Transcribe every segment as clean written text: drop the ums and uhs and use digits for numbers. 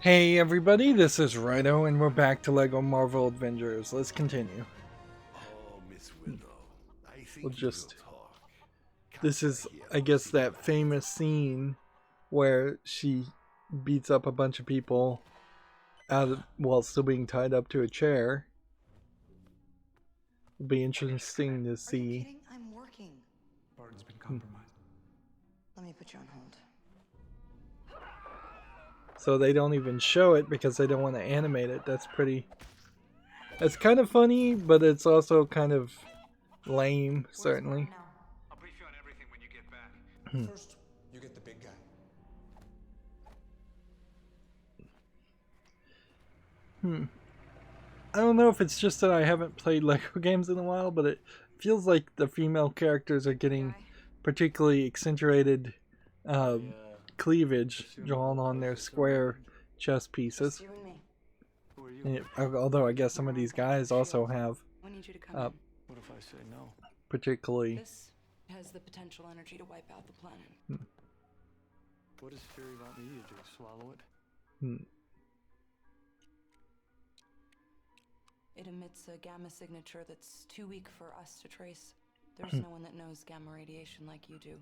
Hey everybody, this is Rydo and we're back to LEGO MARVEL Avengers. Let's continue. Oh, Miss Willow, I We'll think you will just... talk. This Come is, here, I guess, that famous scene where she beats up a bunch of people while still being tied up to a chair. It'll be interesting to Are you see. kidding? I'm working. Barton's been compromised. Let me put you on hold. So they don't even show it because they don't want to animate it. That's kind of funny, but it's also kind of lame, certainly. I'll brief you on everything when you get back. First, you get the big guy. I don't know if it's just that I haven't played LEGO games in a while, but it feels like the female characters are getting particularly accentuated cleavage drawn on their square chest pieces. You and me. Who are you? Although I guess some of these guys also have We need you to come Uh, in. What if I say no? particularly... This has the potential energy to wipe out the planet. What does Fury want me to do? Swallow it? It emits a gamma signature that's too weak for us to trace. There's no one that knows gamma radiation like you do.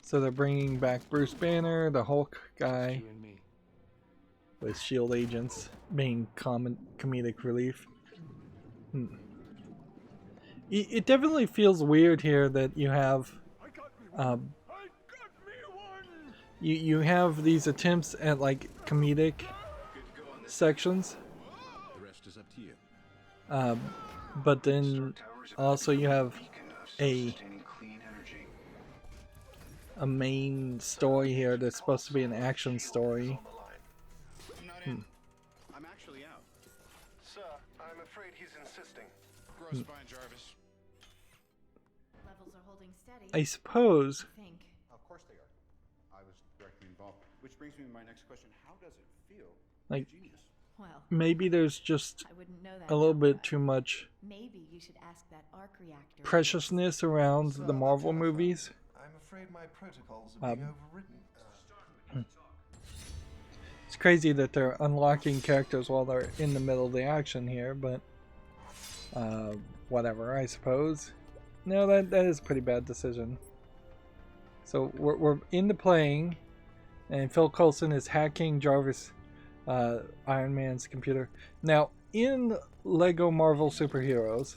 So they're bringing back Bruce Banner, the Hulk guy, You and me. with shield agents being comedic relief. It definitely feels weird here that you have you have these attempts at like comedic sections, The rest is up to you. but then also you have a main story here that's supposed to be an action story. I'm not in. I'm actually out. Sir, I'm afraid he's insisting. Gross fine, Jarvis. Levels are holding steady. I suppose I think. Of course they are. I was directly involved. Which brings me to my next question. How does it feel? like Genius. Well, maybe there's just I wouldn't know that. a little bit but too much Maybe you should ask that arc reactor. preciousness around the Marvel movies. I'm afraid my protocols are being overridden. It's crazy that they're unlocking characters while they're in the middle of the action here, but whatever, I suppose. No, that is a pretty bad decision. So we're into playing, and Phil Coulson is hacking Jarvis, Iron Man's computer. Now, in LEGO Marvel Superheroes,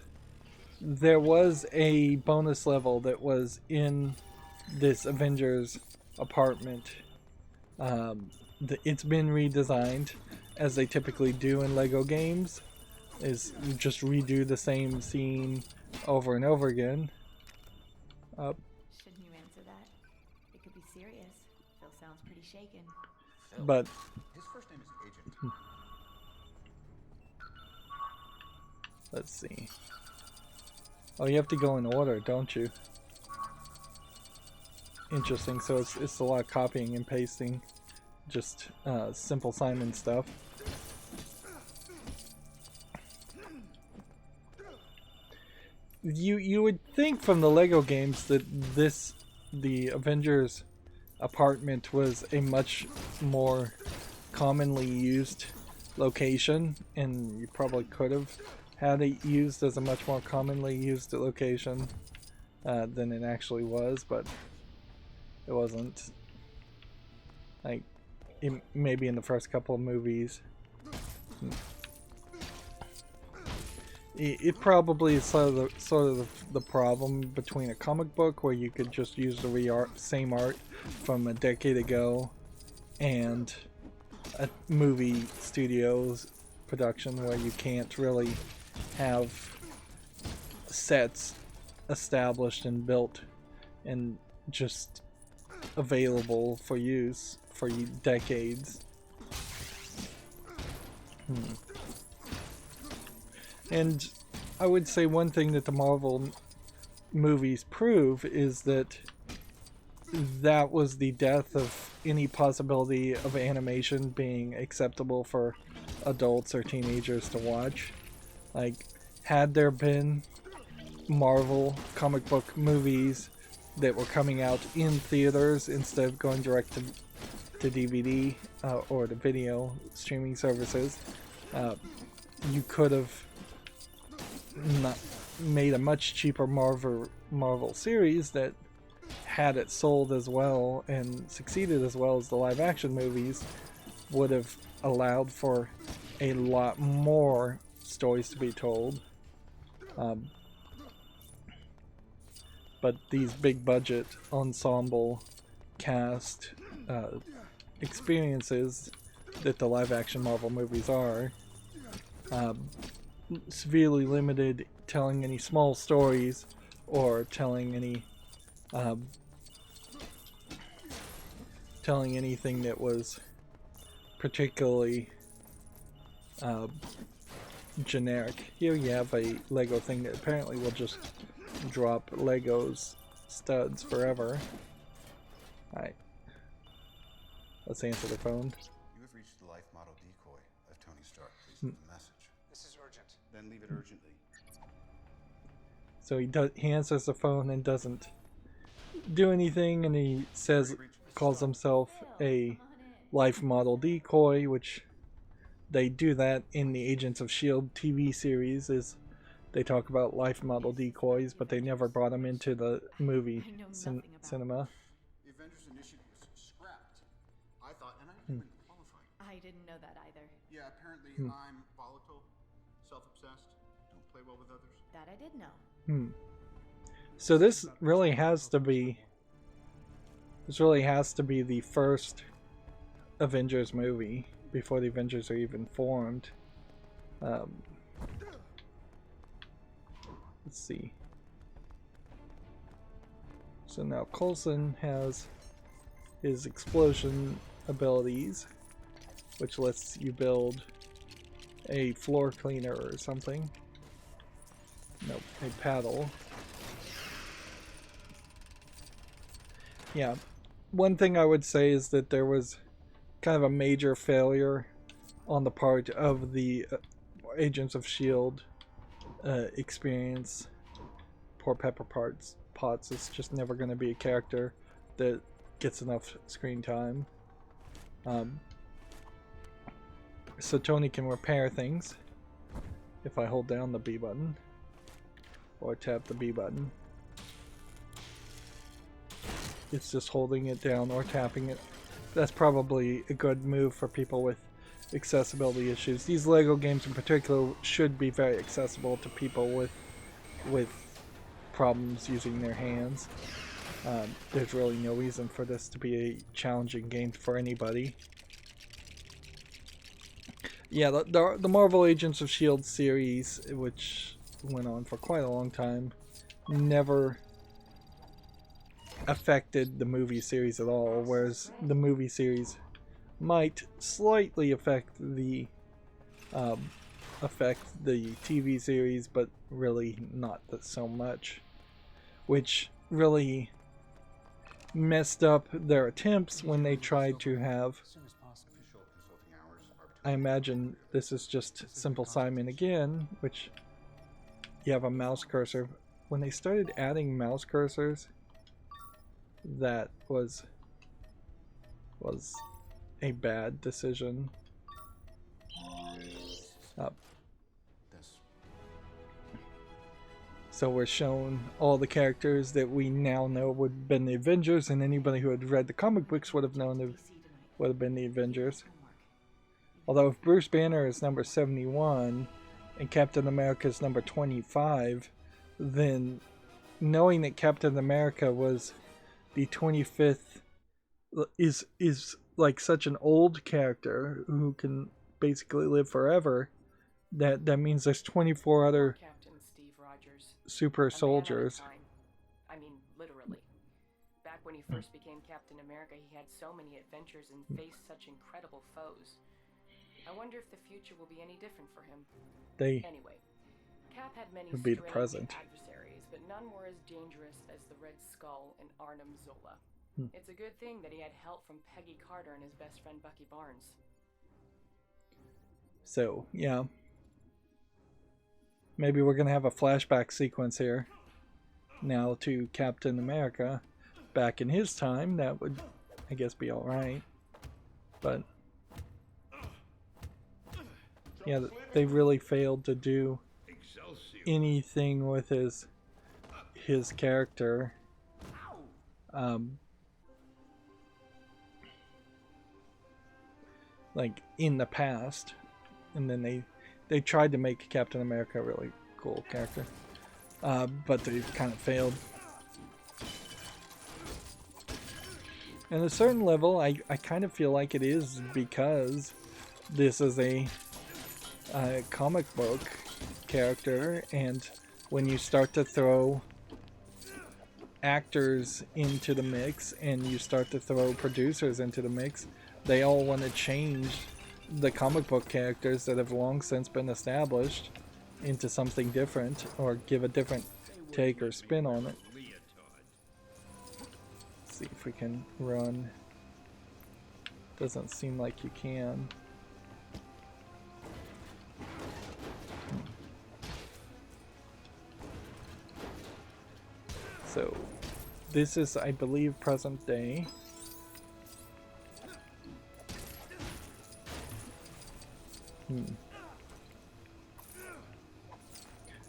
there was a bonus level that was in this Avengers apartment. It's been redesigned, as they typically do in LEGO games, is just redo the same scene over and over again. Shouldn't you answer that? It could be serious. Phil sounds pretty shaken. But His first name is Agent. let's see. Oh, you have to go in order, don't you? Interesting. So it's a lot of copying and pasting, just Simple Simon stuff. You would think from the LEGO games that the Avengers apartment was a much more commonly used location, and you probably could have had it used as a much more commonly used location than it actually was, but it wasn't. Like, maybe in the first couple of movies. It probably is sort of the problem between a comic book where you could just use the same art from a decade ago and a movie studio's production where you can't really have sets established and built and just available for use for decades. And I would say one thing that the Marvel movies prove is that that was the death of any possibility of animation being acceptable for adults or teenagers to watch. Like, had there been Marvel comic book movies that were coming out in theaters instead of going direct to the DVD or the video streaming services, you could have not made a much cheaper Marvel series that had it sold as well and succeeded as well as the live action movies, would have allowed for a lot more stories to be told. But these big budget ensemble cast experiences that the live action Marvel movies are, severely limited telling any small stories or telling anything that was particularly generic. Here you have a Lego thing that apparently will just drop Legos studs forever. Alright. Let's answer the phone. You have reached the life model decoy of Tony Stark. Please leave a message. This is urgent. Then leave it urgently. So he answers the phone and doesn't do anything, and he says, calls himself a life model decoy, which they do that in the Agents of S.H.I.E.L.D. TV series. Is they talk about life model decoys, but they never brought them into the movie cinema. The Avengers initiative was scrapped. I thought, and I didn't even qualify. I didn't know that either. Yeah, apparently I'm volatile, self-obsessed, don't play well with others. That I did know. So this really has to be the first Avengers movie before the Avengers are even formed. Let's see. So now Coulson has his explosion abilities, which lets you build a floor cleaner or something. Nope, a paddle. Yeah, one thing I would say is that there was kind of a major failure on the part of the Agents of S.H.I.E.L.D. Experience. Poor Pepper Potts is just never going to be a character that gets enough screen time. So Tony can repair things if I hold down the B button or tap the B button. It's just holding it down or tapping it. That's probably a good move for people with accessibility issues. These LEGO games in particular should be very accessible to people with problems using their hands. There's really no reason for this to be a challenging game for anybody. Yeah, the Marvel Agents of S.H.I.E.L.D. series, which went on for quite a long time, never affected the movie series at all, whereas the movie series might slightly affect the TV series, but really not so much, which really messed up their attempts when they tried to have, I imagine this is just Simple Simon again, which you have a mouse cursor. When they started adding mouse cursors, that was a bad decision. So we're shown all the characters that we now know would have been the Avengers, and anybody who had read the comic books would have known it would have been the Avengers. Although if Bruce Banner is number 71 and Captain America is number 25, then knowing that Captain America was the 25th is like such an old character who can basically live forever, that means there's 24 other super soldiers. I mean, literally. Back when he first became Captain America, he had so many adventures and faced such incredible foes. I wonder if the future will be any different for him. Anyway, Cap had many strange adversaries, but none were as dangerous as the Red Skull and Arnim Zola. It's a good thing that he had help from Peggy Carter and his best friend Bucky Barnes. So, yeah. Maybe we're going to have a flashback sequence here now to Captain America back in his time. That would, I guess, be alright. But yeah, they really failed to do anything with his character. Like in the past, and then they tried to make Captain America a really cool character, but they kind of failed. And at a certain level, I kind of feel like it is because this is a comic book character, and when you start to throw actors into the mix and you start to throw producers into the mix, they all want to change the comic book characters that have long since been established into something different, or give a different take or spin on it. Let's see if we can run. Doesn't seem like you can. So this is, I believe, present day.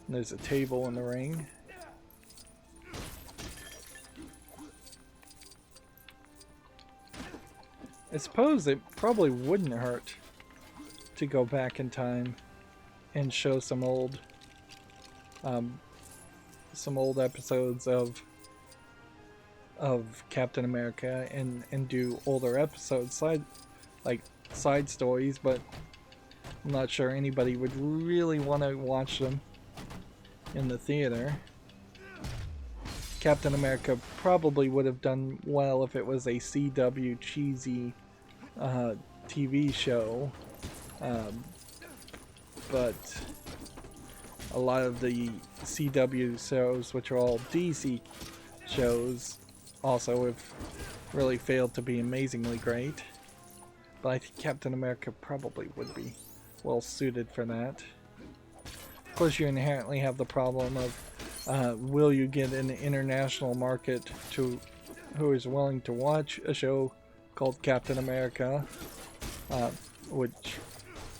There's a table in the ring. I suppose it probably wouldn't hurt to go back in time and show some old episodes of Captain America and do older episodes, side stories, but I'm not sure anybody would really want to watch them in the theater. Captain America probably would have done well if it was a CW cheesy TV show, but a lot of the CW shows, which are all DC shows, also have really failed to be amazingly great. But I think Captain America probably would be well suited for that. Of course, you inherently have the problem of will you get an international market who is willing to watch a show called Captain America, which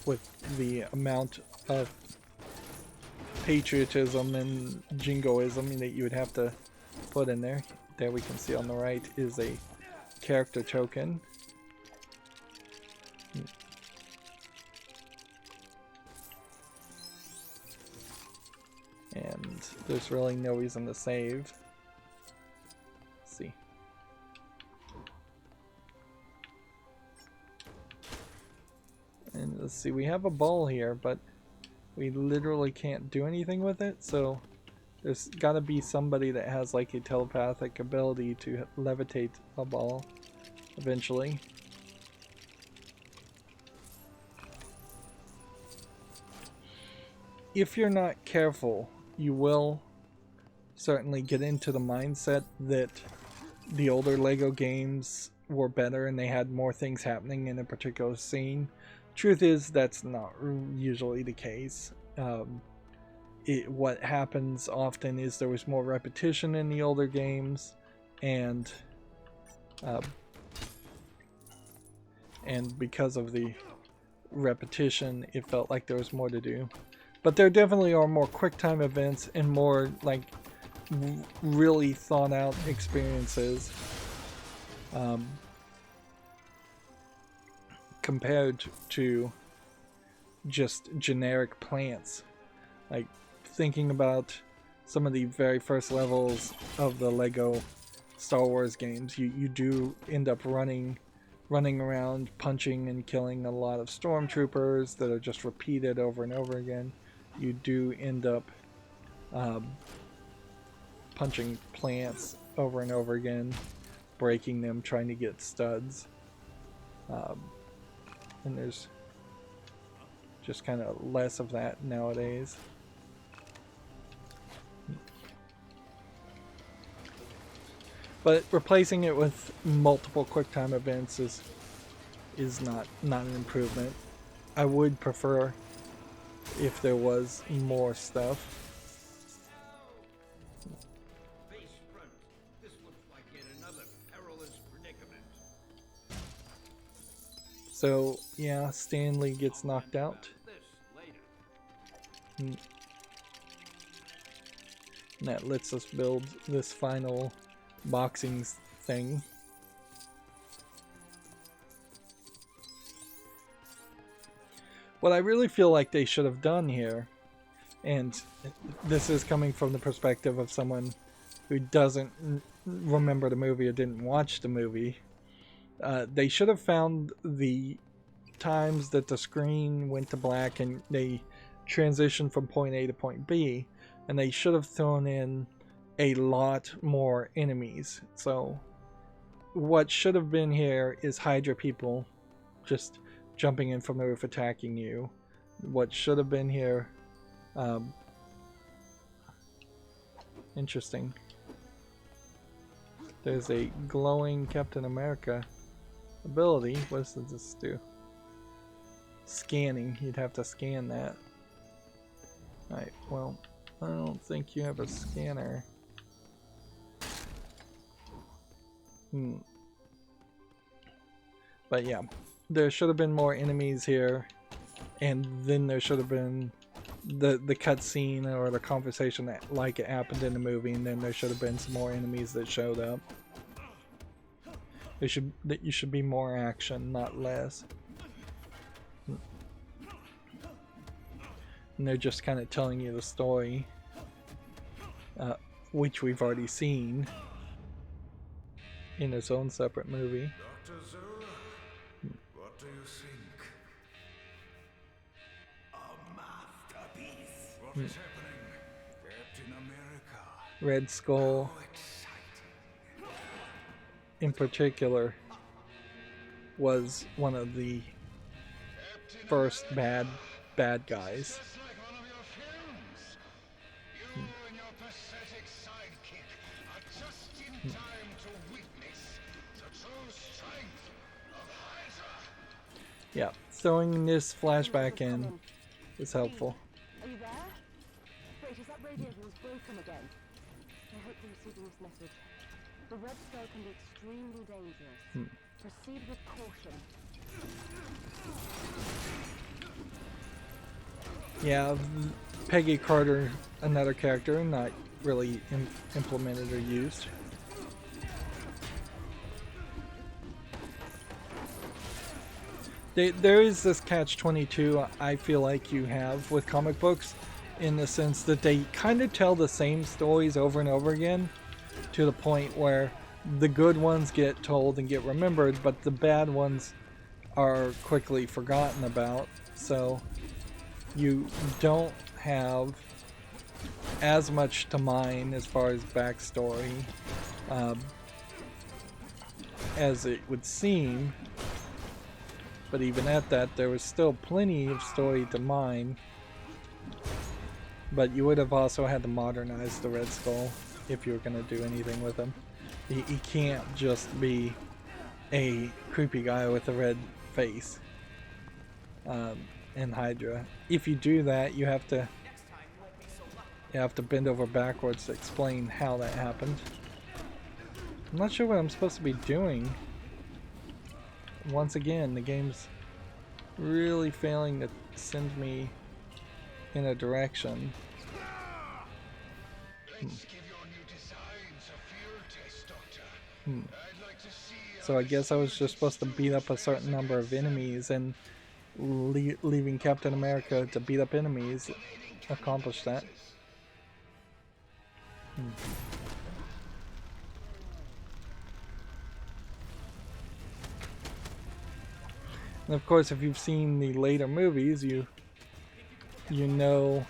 with the amount of patriotism and jingoism that you would have to put in there. There we can see on the right is a character token. And there's really no reason to save. Let's see. And let's see, we have a ball here, but we literally can't do anything with it, so there's gotta be somebody that has like a telepathic ability to levitate a ball eventually. If you're not careful, you will certainly get into the mindset that the older LEGO games were better and they had more things happening in a particular scene. Truth is, that's not usually the case. What happens often is there was more repetition in the older games, and because of the repetition, it felt like there was more to do. But there definitely are more QuickTime events and more like really thought out experiences compared to just generic plants. Like thinking about some of the very first levels of the LEGO Star Wars games, you do end up running around, punching and killing a lot of stormtroopers that are just repeated over and over again. You do end up punching plants over and over again, breaking them, trying to get studs. And there's just kind of less of that nowadays. But replacing it with multiple QuickTime events is not an improvement. I would prefer if there was more stuff. Face front. This looks like yet another perilous predicament. So yeah, Stanley gets knocked out. And that lets us build this final boxing thing. What I really feel like they should have done here, and this is coming from the perspective of someone who doesn't remember the movie or didn't watch the movie, they should have found the times that the screen went to black and they transitioned from point A to point B, and they should have thrown in a lot more enemies. So what should have been here is Hydra people just jumping in from the roof attacking you. What should have been here, interesting. There's a glowing Captain America ability. What does this do? Scanning. You'd have to scan that. Alright, well, I don't think you have a scanner. But yeah, there should have been more enemies here, and then there should have been the cutscene or the conversation that like it happened in the movie, and then there should have been some more enemies that showed up. You should be more action, not less. And they're just kind of telling you the story, which we've already seen in its own separate movie. Dr. Zola, what do you think? A masterpiece. What is happening? Captain America. Red Skull, in particular, was one of the first bad guys. Yeah, throwing this flashback in is helpful. Are you there? Wait, is that radio was broken again? I hope you're receiving this message. The red skull can be extremely dangerous. Proceed with caution. Yeah, Peggy Carter, another character, not really implemented or used. There is this catch-22 I feel like you have with comic books, in the sense that they kind of tell the same stories over and over again, to the point where the good ones get told and get remembered, but the bad ones are quickly forgotten about. So you don't have as much to mine as far as backstory as it would seem. But even at that, there was still plenty of story to mine. But you would have also had to modernize the Red Skull if you were going to do anything with him. He can't just be a creepy guy with a red face in Hydra. If you do that, you have to bend over backwards to explain how that happened. I'm not sure what I'm supposed to be doing. Once again, the game's really failing to send me in a direction. So I guess I was just supposed to beat up a certain number of enemies, and leaving Captain America to beat up enemies accomplished that. And of course, if you've seen the later movies, you know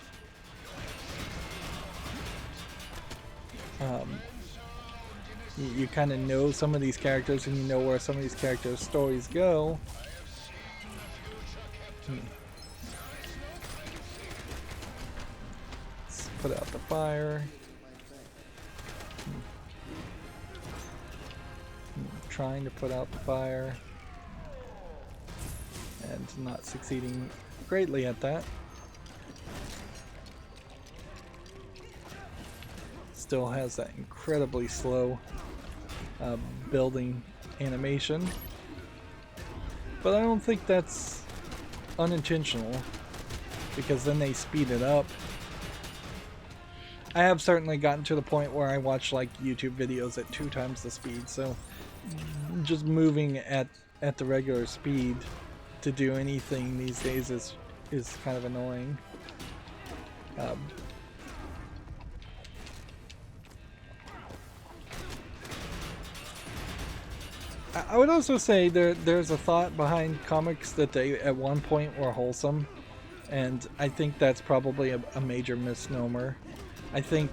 you kind of know some of these characters, and you know where some of these characters' stories go. Let's put out the fire. Trying to put out the fire and not succeeding greatly at that. Still has that incredibly slow building animation. but I don't think that's unintentional, because then they speed it up. I have certainly gotten to the point where I watch like YouTube videos at 2 times the speed, so just moving at the regular speed to do anything these days is kind of annoying. I would also say there's a thought behind comics that they at one point were wholesome, and I think that's probably a major misnomer. I think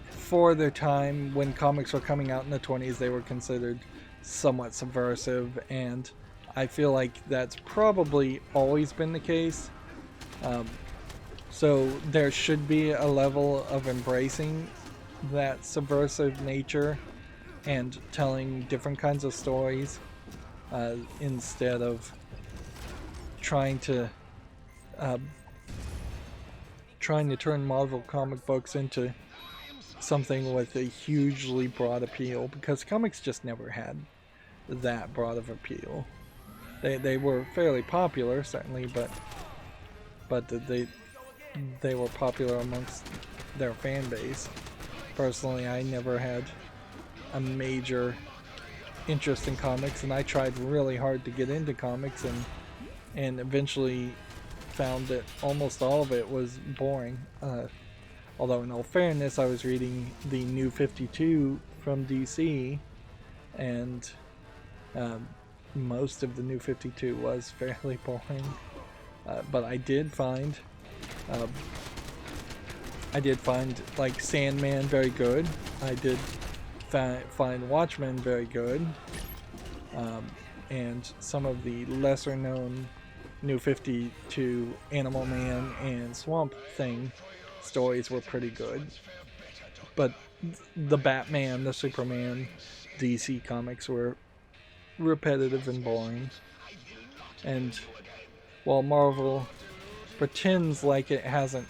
for their time, when comics were coming out in the 20s, they were considered somewhat subversive, and I feel like that's probably always been the case. So there should be a level of embracing that subversive nature and telling different kinds of stories instead of trying to turn Marvel comic books into something with a hugely broad appeal, because comics just never had that broad of appeal. They were fairly popular, certainly, but they were popular amongst their fan base. Personally, I never had a major interest in comics, and I tried really hard to get into comics, and eventually found that almost all of it was boring. Although in all fairness, I was reading the New 52 from DC, and most of the New 52 was fairly boring. But I did find like Sandman very good. I did find Watchmen very good, and some of the lesser known New 52 Animal Man and Swamp Thing stories were pretty good. But the Batman, the Superman, DC comics were repetitive and boring. And while Marvel pretends like it hasn't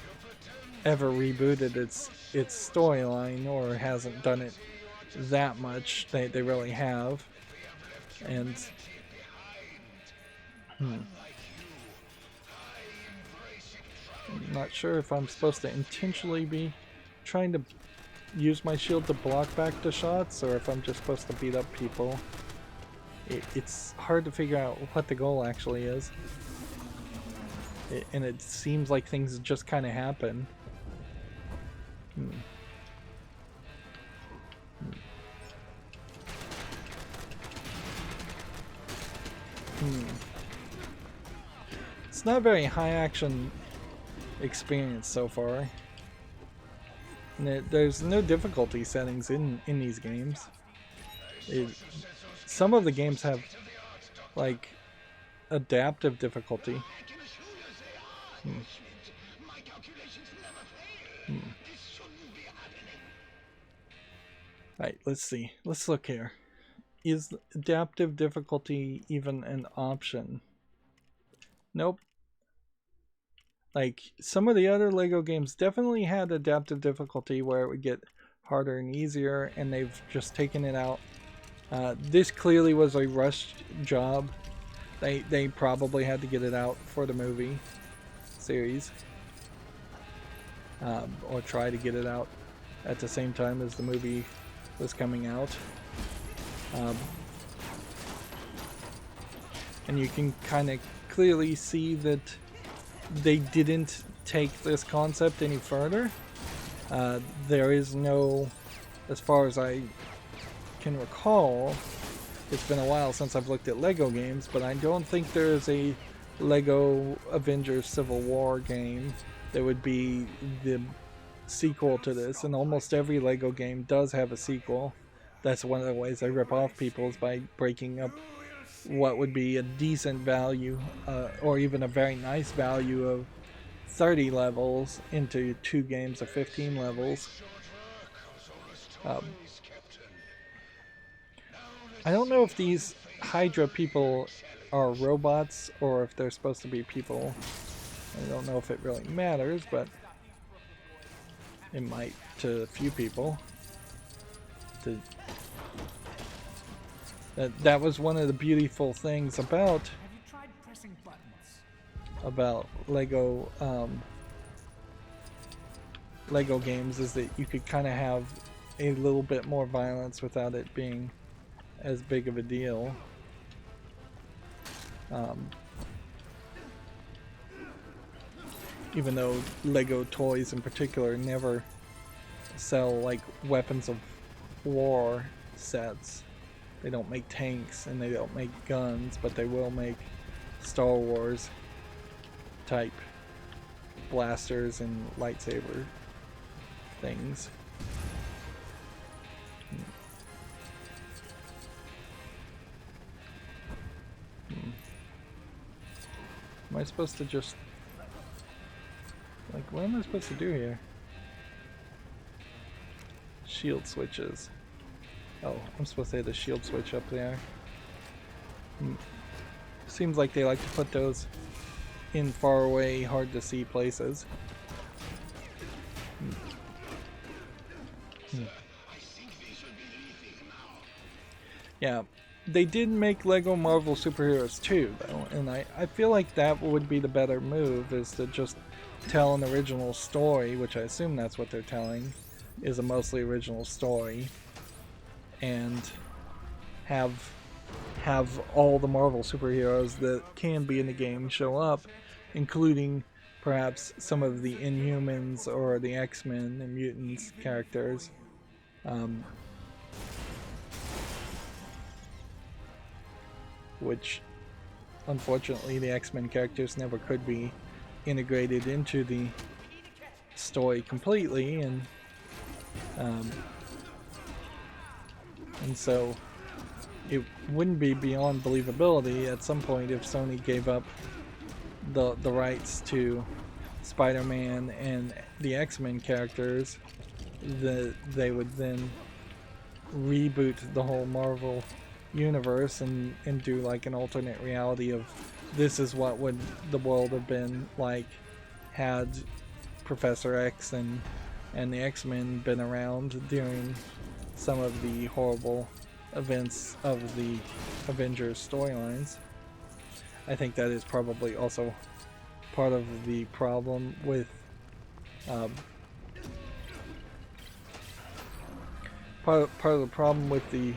ever rebooted its storyline, or hasn't done it that much, they really have. And I'm not sure if I'm supposed to intentionally be trying to use my shield to block back the shots, or if I'm just supposed to beat up people. It's hard to figure out what the goal actually is. And it seems like things just kind of happen. It's not a very high action experience so far. And there's no difficulty settings in these games. Some of the games have like adaptive difficulty. Right, let's see. Let's look here. Is adaptive difficulty even an option? Nope. Like, some of the other LEGO games definitely had adaptive difficulty where it would get harder and easier, and they've just taken it out. This clearly was a rushed job. They probably had to get it out for the movie series. Or try to get it out at the same time as the movie was coming out. And you can kind of clearly see that they didn't take this concept any further. There is no, as far as I can recall, it's been a while since I've looked at LEGO games, but I don't think there is a LEGO Avengers Civil War game that would be the sequel to this, and almost every LEGO game does have a sequel. That's one of the ways they rip off people, is by breaking up what would be a decent value, or even a very nice value of 30 levels into 2 games of 15 levels. I don't know if these Hydra people are robots or if they're supposed to be people. I don't know if it really matters, but it might to a few people. That was one of the beautiful things about Have you tried pressing buttons? Lego games, is that you could kind of have a little bit more violence without it being as big of a deal. Even though Lego toys in particular never sell like weapons of war sets. They don't make tanks and they don't make guns, but they will make Star Wars type blasters and lightsaber things. Am I supposed to just... like, what am I supposed to do here? Shield switches. Oh, I'm supposed to hit the shield switch up there. Seems like they like to put those in far away, hard to see places. Yeah, they did make LEGO Marvel Superheroes 2 though, and I feel like that would be the better move, is to just tell an original story, which I assume that's what they're telling, is a mostly original story, and have all the Marvel superheroes that can be in the game show up, including perhaps some of the Inhumans or the X-Men and Mutants characters. Which unfortunately the X-Men characters never could be integrated into the story completely, and so it wouldn't be beyond believability at some point if Sony gave up the rights to Spider-Man and the X-Men characters, that they would then reboot the whole Marvel universe and do like an alternate reality of this is what would the world have been like had Professor X and the X-Men been around during some of the horrible events of the Avengers storylines. I think that is probably also part of the problem with part of the problem with the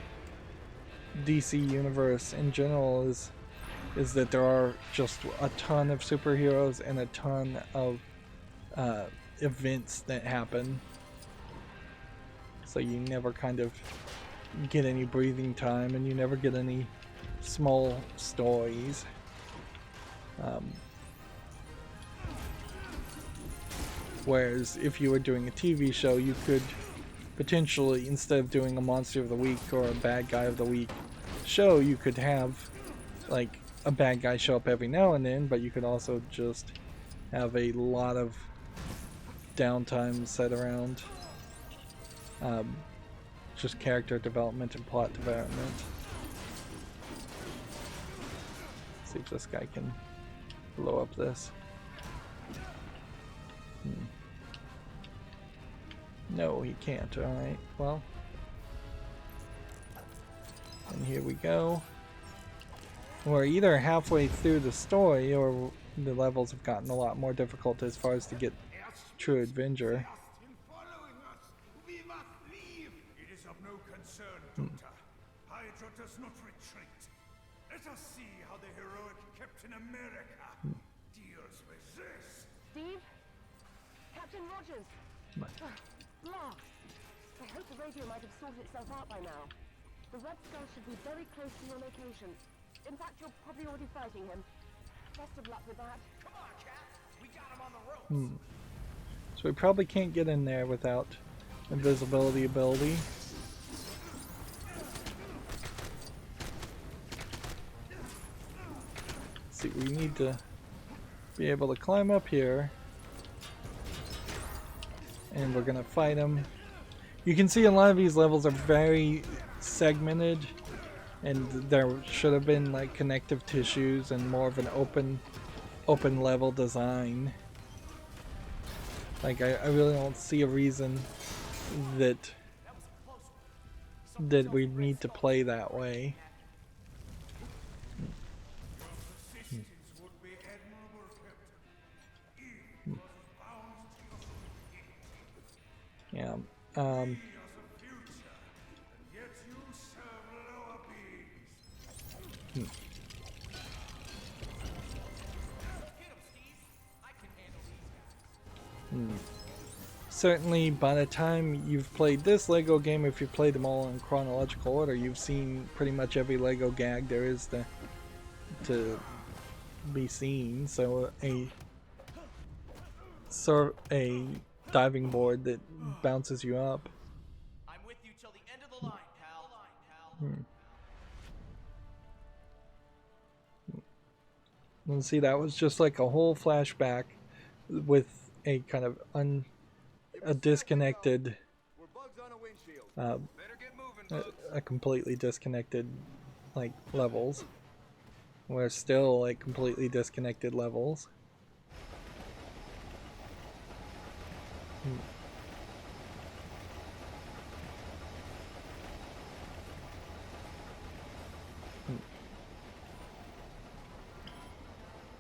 DC universe in general is that there are just a ton of superheroes and a ton of events that happen, so you never kind of get any breathing time and you never get any small stories. Whereas if you were doing a TV show, you could potentially, instead of doing a monster of the week or a bad guy of the week show, you could have like a bad guy show up every now and then, but you could also just have a lot of downtime set around just character development and plot development. Let's see if this guy can blow up this. No, he can't. Alright, well. And here we go. We're either halfway through the story or the levels have gotten a lot more difficult as far as to get true adventure. We must leave. It is of no concern, Doctor. Hydra does not retreat. Let us see how the heroic Captain America deals with this. Steve? Captain Rogers? Blast! I hope the radio might have sorted itself out by now. The Red Skull should be very close to your location. In fact, you're probably already fighting him. Best of luck with that. Come on, Cap. We got him on the ropes. So we probably can't get in there without invisibility ability. Let's see, we need to be able to climb up here. And we're gonna fight him. You can see a lot of these levels are very segmented, and there should have been like connective tissues and more of an open level design. Like I really don't see a reason that we need to play that way. Yeah. Certainly, by the time you've played this LEGO game, if you played them all in chronological order, you've seen pretty much every LEGO gag there is to be seen. So a diving board that bounces you up. I'm with you till the end of the line, pal. And see, that was just like a whole flashback with a kind of a disconnected, a completely disconnected like levels. We're still like completely disconnected levels.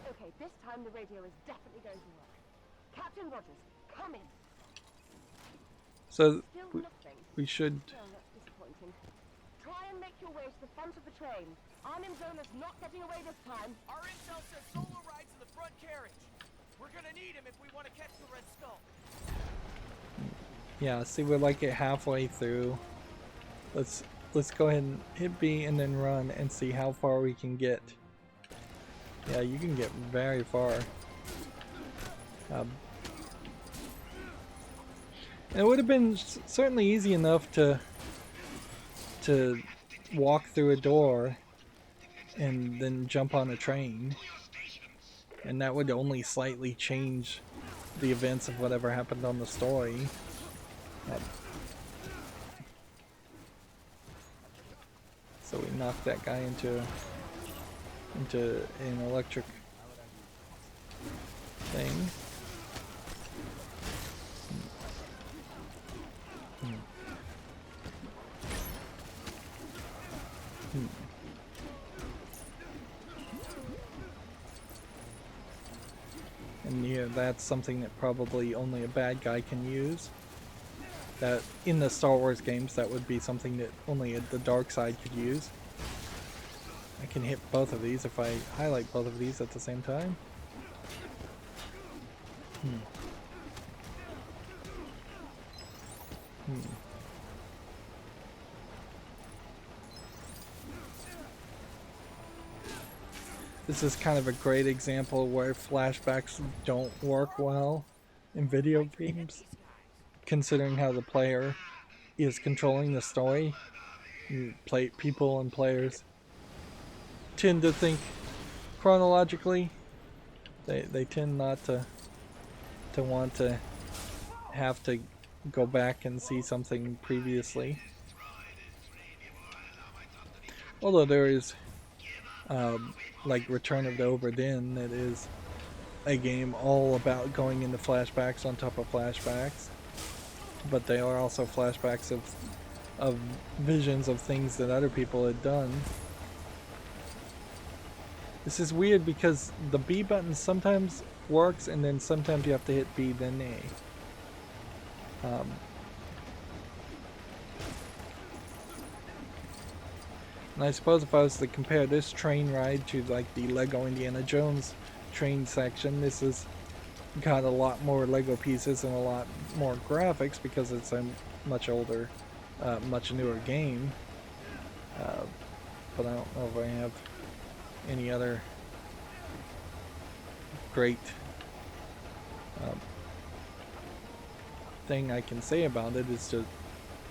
Okay, this time the radio is definitely going to work. Captain Rogers, come in. So Still nothing. we should. Well, that's disappointing. Try and make your way to the front of the train. Arnim Zona's not getting away this time. Our intel says Solo rides in the front carriage. We're gonna need him if we want to catch the Red Skull. Yeah, see, we're like at halfway through. Let's go ahead and hit B and then run and see how far we can get. Yeah, you can get very far. It would have been certainly easy enough to walk through a door and then jump on a train, and that would only slightly change the events of whatever happened on the story. So we knocked that guy into an electric thing. And yeah, that's something that probably only a bad guy can use. That in the Star Wars games, that would be something that only the dark side could use. I can hit both of these if I highlight both of these at the same time. This is kind of a great example where flashbacks don't work well in video games, considering how the player is controlling the story. People and players tend to think chronologically. They tend not to want to have to go back and see something previously. Although there is like Return of the Obra Dinn, that is a game all about going into flashbacks on top of flashbacks, but they are also flashbacks of visions of things that other people had done. This is weird because the B button sometimes works and then sometimes you have to hit B then A. And I suppose if I was to compare this train ride to like the Lego Indiana Jones train section, this has got a lot more Lego pieces and a lot more graphics because it's a much older, much newer game. But I don't know if I have any other great thing I can say about it. Is just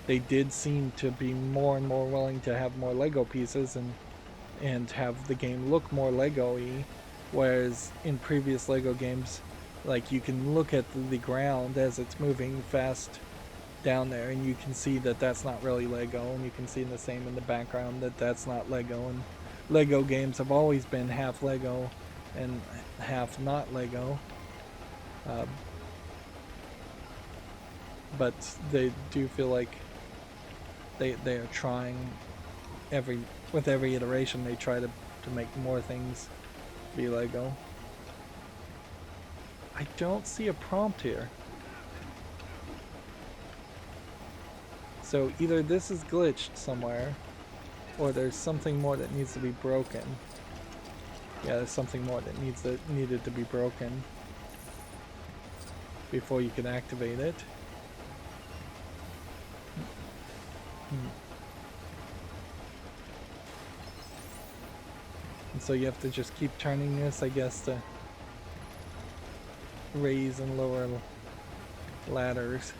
they did seem to be more and more willing to have more Lego pieces and have the game look more Lego-y, whereas in previous Lego games, like, you can look at the ground as it's moving fast down there and you can see that that's not really Lego, and you can see the same in the background that that's not Lego. And Lego games have always been half Lego and half not Lego. But they do feel like they are trying with every iteration. They try to make more things be Lego. I don't see a prompt here. So either this is glitched somewhere, or there's something more that needs to be broken. Yeah, there's something more that needed to be broken before you can activate it. And so you have to just keep turning this, I guess, to raise and lower ladders.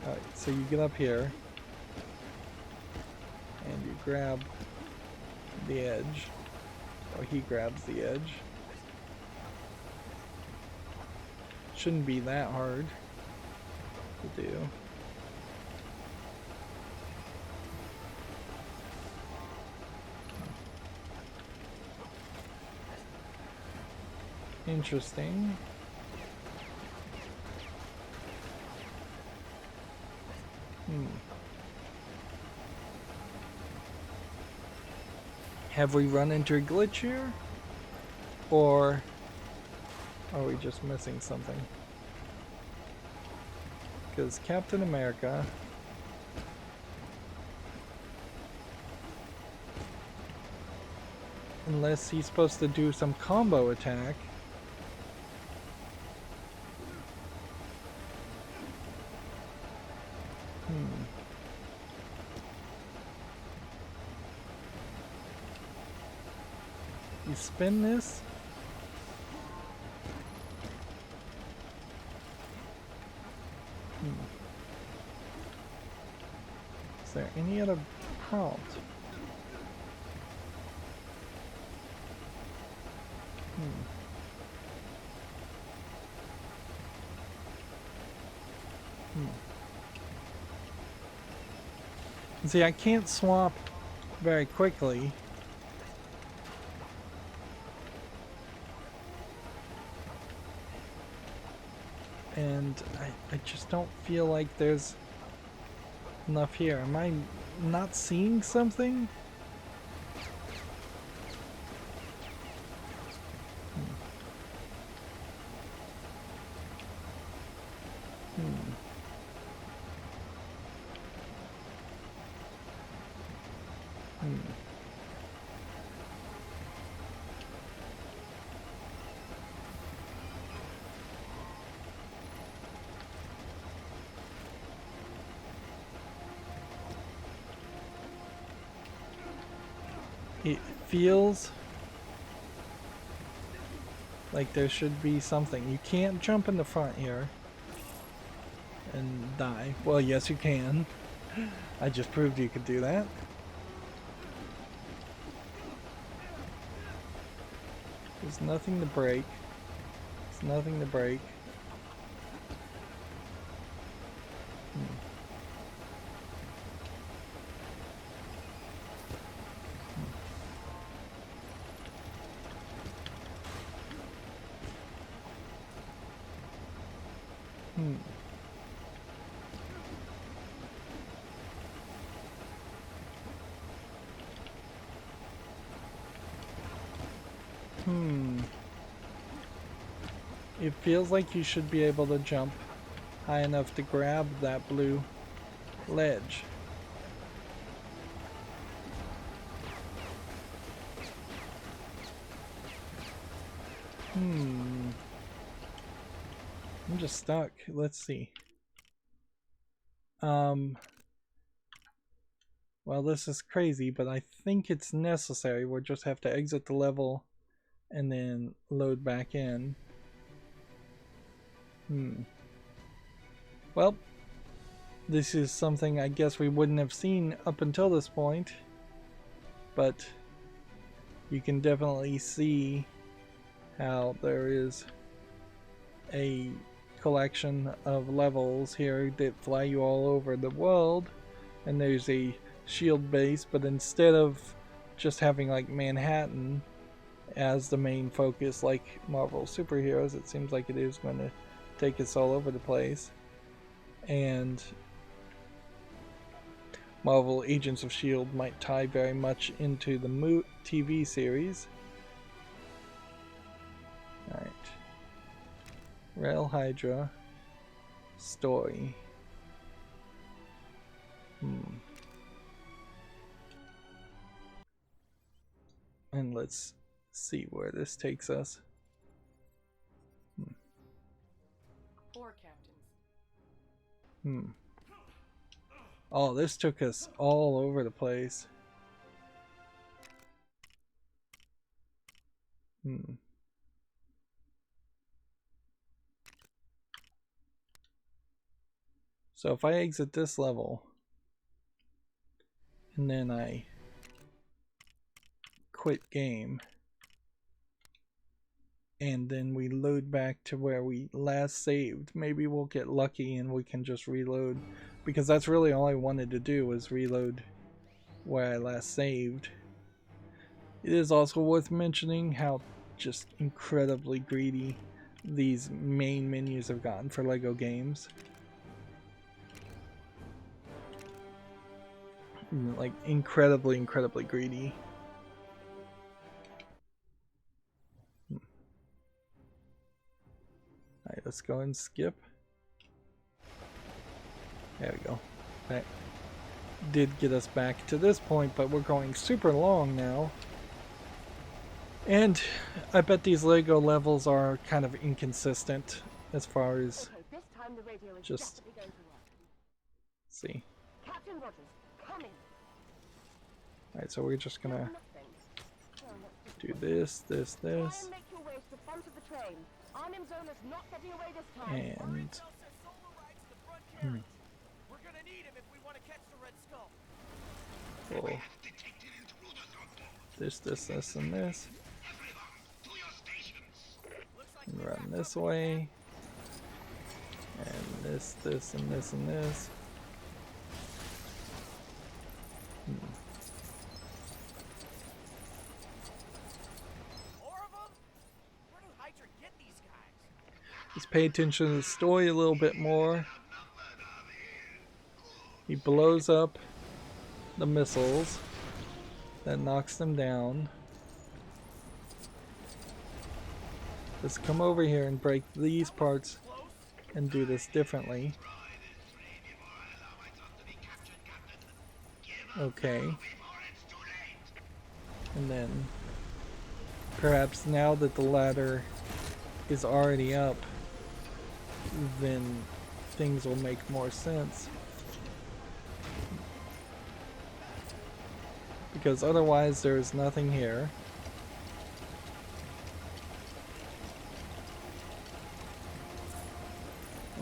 Alright, so you get up here and you grab the edge, or he grabs the edge. Shouldn't be that hard to do. Interesting. Have we run into a glitch here? Or are we just missing something? Because Captain America unless he's supposed to do some combo attack. You spin this? Is there any other prompt? See, I can't swap very quickly. And I just don't feel like there's enough here. Am I not seeing something? It feels like there should be something. You can't jump in the front here and die. Well, yes you can. I just proved you could do that. There's nothing to break. There's nothing to break. It feels like you should be able to jump high enough to grab that blue ledge. I'm just stuck. Let's see. Well, this is crazy, but I think it's necessary. We'll just have to exit the level and then load back in. Well, this is something I guess we wouldn't have seen up until this point, but you can definitely see how there is a collection of levels here that fly you all over the world, and there's a shield base, but instead of just having like Manhattan as the main focus like Marvel superheroes, it seems like it is going to take us all over the place. And Marvel Agents of S.H.I.E.L.D. might tie very much into the TV series. Alright. Rail Hydra. Story. And let's see where this takes us. 4 captains. Oh, this took us all over the place. So if I exit this level, and then I quit game, and then we load back to where we last saved, maybe we'll get lucky and we can just reload, because that's really all I wanted to do, was reload where I last saved. It is also worth mentioning how just incredibly greedy these main menus have gotten for LEGO games. Like incredibly greedy. Alright, let's go and skip. There we go. That did get us back to this point, but we're going super long now. And I bet these LEGO levels are kind of inconsistent as far as just see. Alright, so we're just gonna do this, this, this. And we'll this, and this. And run this way. And this, and this, and this. Just pay attention to the story a little bit more. He blows up the missiles. That knocks them down. Let's come over here and break these parts and do this differently. Okay. And then perhaps now that the ladder is already up, then things will make more sense. Because otherwise there's nothing here.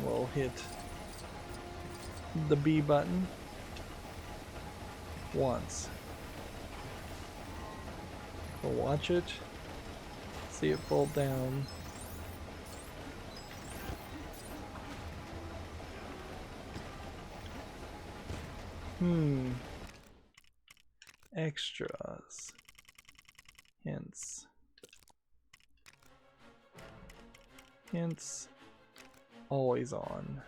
We'll hit the B button once. We'll watch it, see it fall down. Extras. Hints. Hints. Always on.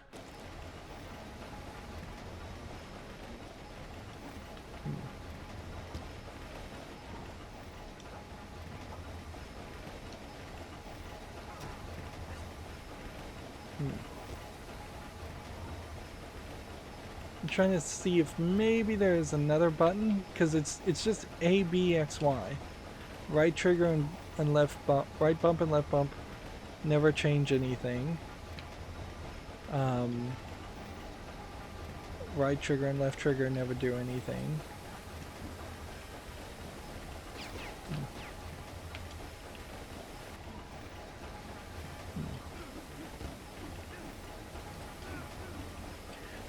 I'm trying to see if maybe there's another button, because it's just A, B, X, Y. Right trigger and left bump, right bump and left bump never change anything. Right trigger and left trigger never do anything.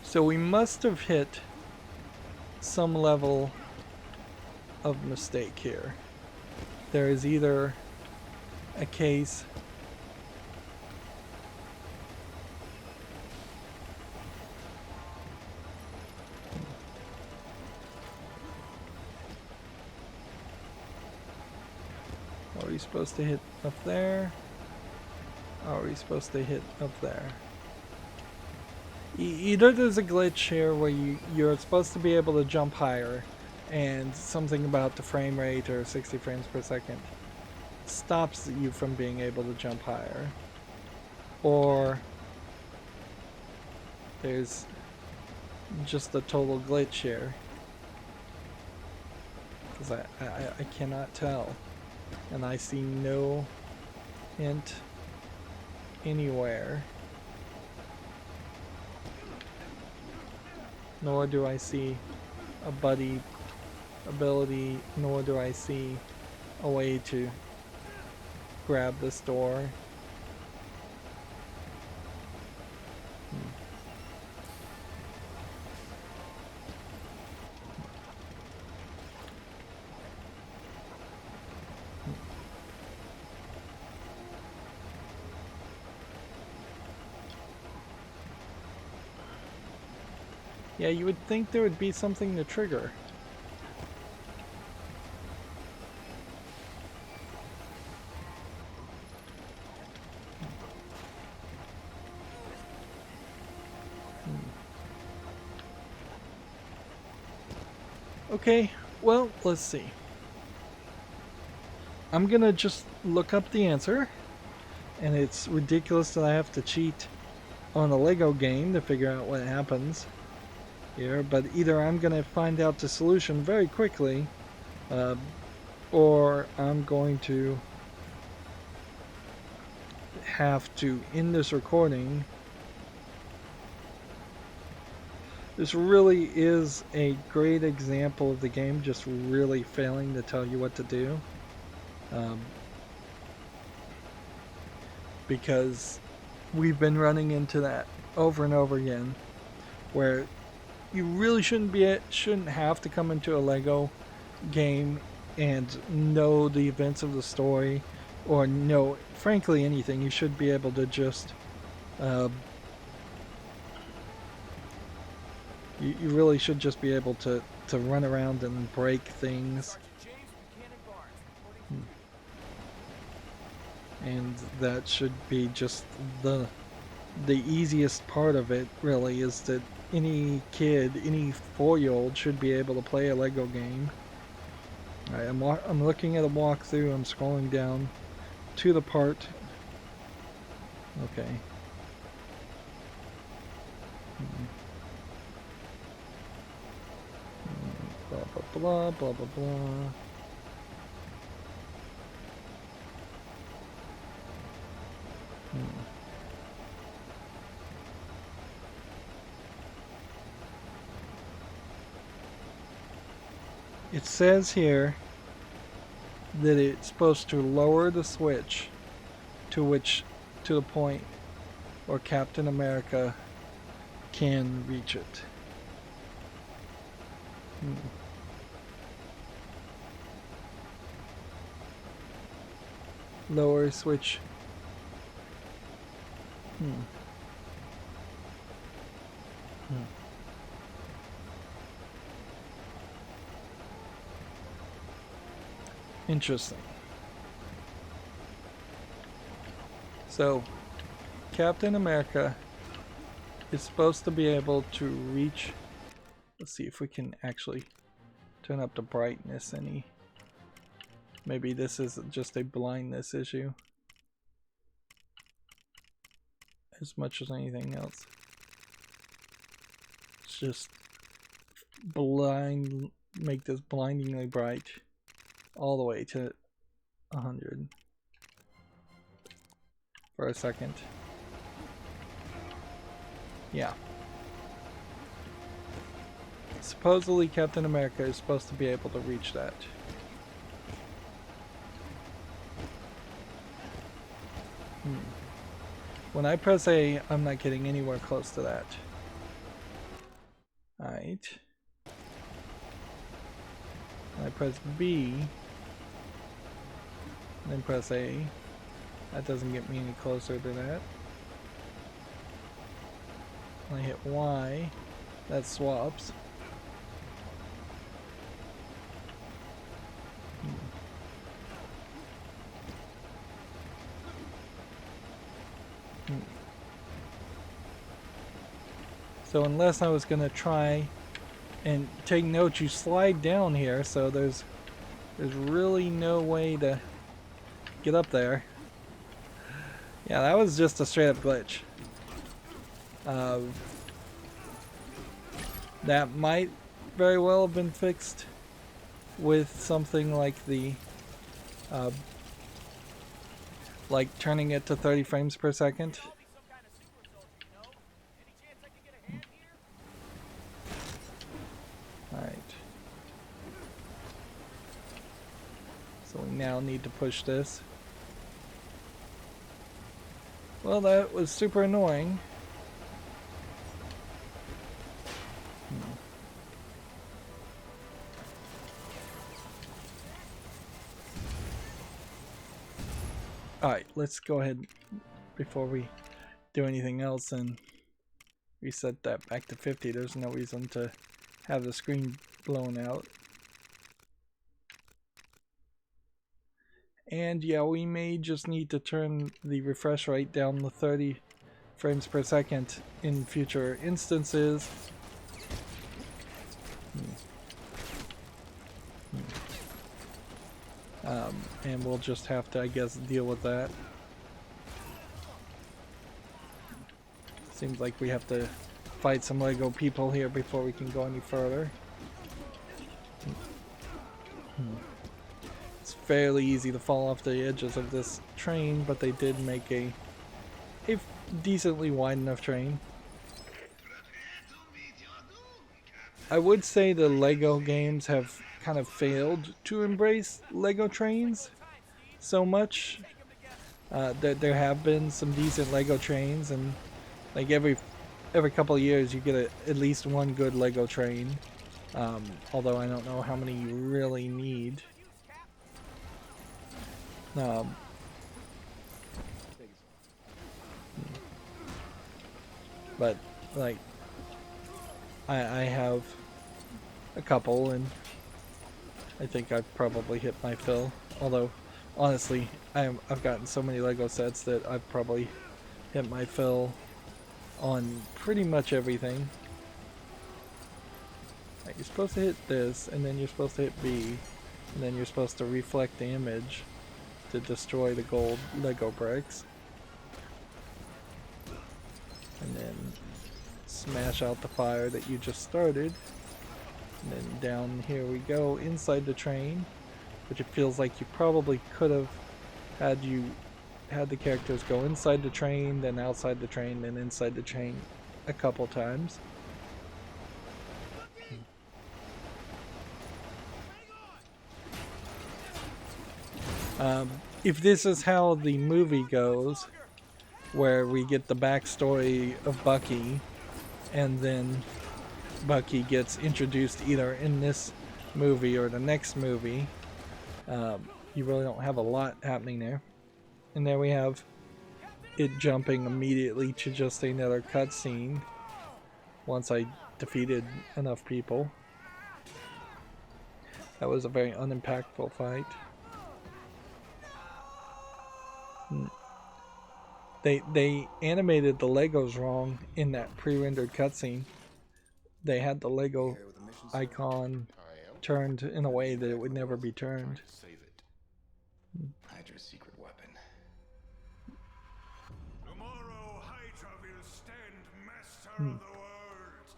So we must have hit some level of mistake here. There is either a case are we supposed to hit up there? Are we supposed to hit up there? Either there's a glitch here where you're supposed to be able to jump higher, and something about the frame rate or 60 frames per second stops you from being able to jump higher. or there's just a total glitch here. Because I cannot tell. And I see no hint anywhere. Nor do I see a buddy ability, nor do I see a way to grab this door. Yeah, you would think there would be something to trigger. Okay, well, let's see. I'm gonna just look up the answer, and it's ridiculous that I have to cheat on a LEGO game to figure out what happens here, but either I'm gonna find out the solution very quickly, or I'm going to have to end this recording. This really is a great example of the game just really failing to tell you what to do. Because we've been running into that over and over again, where you really shouldn't have to come into a LEGO game and know the events of the story, or know, frankly, anything. You should be able to just you really should just be able to run around and break things. And that should be just the easiest part of it, really, is that any kid, any 4-year-old should be able to play a LEGO game. Alright, I'm looking at a walkthrough, I'm scrolling down to the part. Okay. Blah blah blah blah blah blah. It says here that it's supposed to lower the switch to the point where Captain America can reach it. Lower switch. Interesting. So, Captain America is supposed to be able to reach. Let's see if we can actually turn up the brightness any. Maybe this is just a blindness issue as much as anything else. It's just make this blindingly bright all the way to 100 for a second. Yeah. Supposedly Captain America is supposed to be able to reach that. When I press A, I'm not getting anywhere close to that. Alright. I press B, then press A. That doesn't get me any closer to that. When I hit Y, that swaps. So unless I was going to try and take note, you slide down here, so there's really no way to get up there. Yeah, that was just a straight up glitch. That might very well have been fixed with something like the like turning it to 30 frames per second. Alright. So we now need to push this. Well, that was super annoying. Alright, let's go ahead before we do anything else and reset that back to 50. There's no reason to have the screen blown out. And yeah, we may just need to turn the refresh rate down to 30 frames per second in future instances. And we'll just have to, I guess, deal with that. Seems like we have to fight some LEGO people here before we can go any further. It's fairly easy to fall off the edges of this train, but they did make a decently wide enough train. I would say the LEGO games have kind of failed to embrace LEGO trains so much. There have been some decent LEGO trains, and like every couple of years you get at least one good LEGO train. Although I don't know how many you really need. But like I have a couple, and I think I've probably hit my fill. Although honestly, I've gotten so many LEGO sets that I've probably hit my fill on pretty much everything. Like, you're supposed to hit this, and then you're supposed to hit B, and then you're supposed to reflect the image to destroy the gold LEGO bricks. And then smash out the fire that you just started. And then down here we go inside the train, which it feels like you probably could have had the characters go inside the train, then outside the train, then inside the train a couple times. If this is how the movie goes, where we get the backstory of Bucky, and then Bucky gets introduced either in this movie or the next movie, you really don't have a lot happening there. And there we have it jumping immediately to just another cutscene once I defeated enough people. That was a very unimpactful fight. They animated the Legos wrong in that pre-rendered cutscene. They had the Lego icon turned in a way that it would never be turned. Hydra's secret weapon. Tomorrow Hydra will stand master of the world.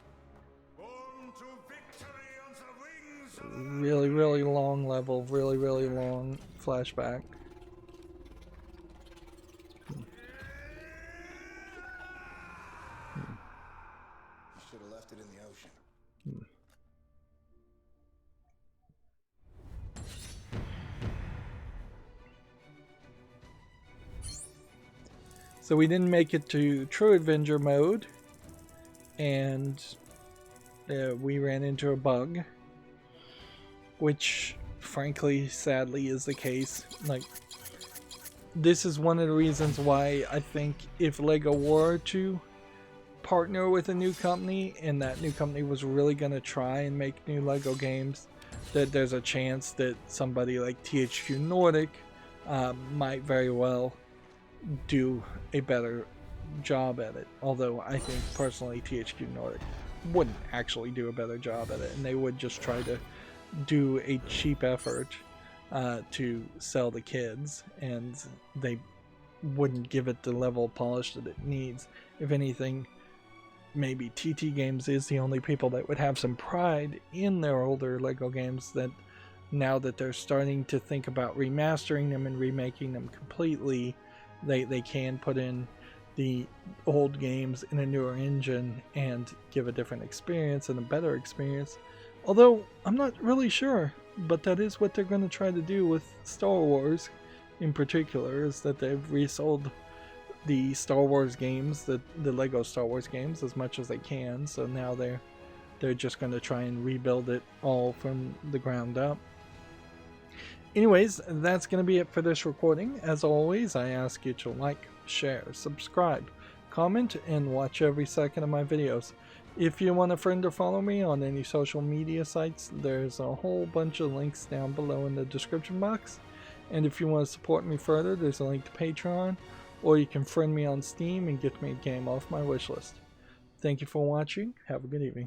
Born to victory on the wings of Really, really long level, really, really long flashback. You should have left it in the ocean. So we didn't make it to True Avenger mode, and we ran into a bug, which frankly, sadly, is the case. Like, this is one of the reasons why I think if LEGO were to partner with a new company, and that new company was really going to try and make new LEGO games, that there's a chance that somebody like THQ Nordic might very well do a better job at it. Although I think personally THQ Nordic wouldn't actually do a better job at it, and they would just try to do a cheap effort to sell the kids, and they wouldn't give it the level of polish that it needs. If anything, maybe TT Games is the only people that would have some pride in their older LEGO games, that now that they're starting to think about remastering them and remaking them completely, they can put in the old games in a newer engine and give a different experience and a better experience. Although I'm not really sure, but that is what they're going to try to do with Star Wars in particular, is that they've resold the Star Wars games, the LEGO Star Wars games, as much as they can. So now they're just going to try and rebuild it all from the ground up. Anyways, that's going to be it for this recording. As always, I ask you to like, share, subscribe, comment, and watch every second of my videos. If you want a friend or follow me on any social media sites, there's a whole bunch of links down below in the description box. And if you want to support me further, there's a link to Patreon, or you can friend me on Steam and get me a game off my wishlist. Thank you for watching. Have a good evening.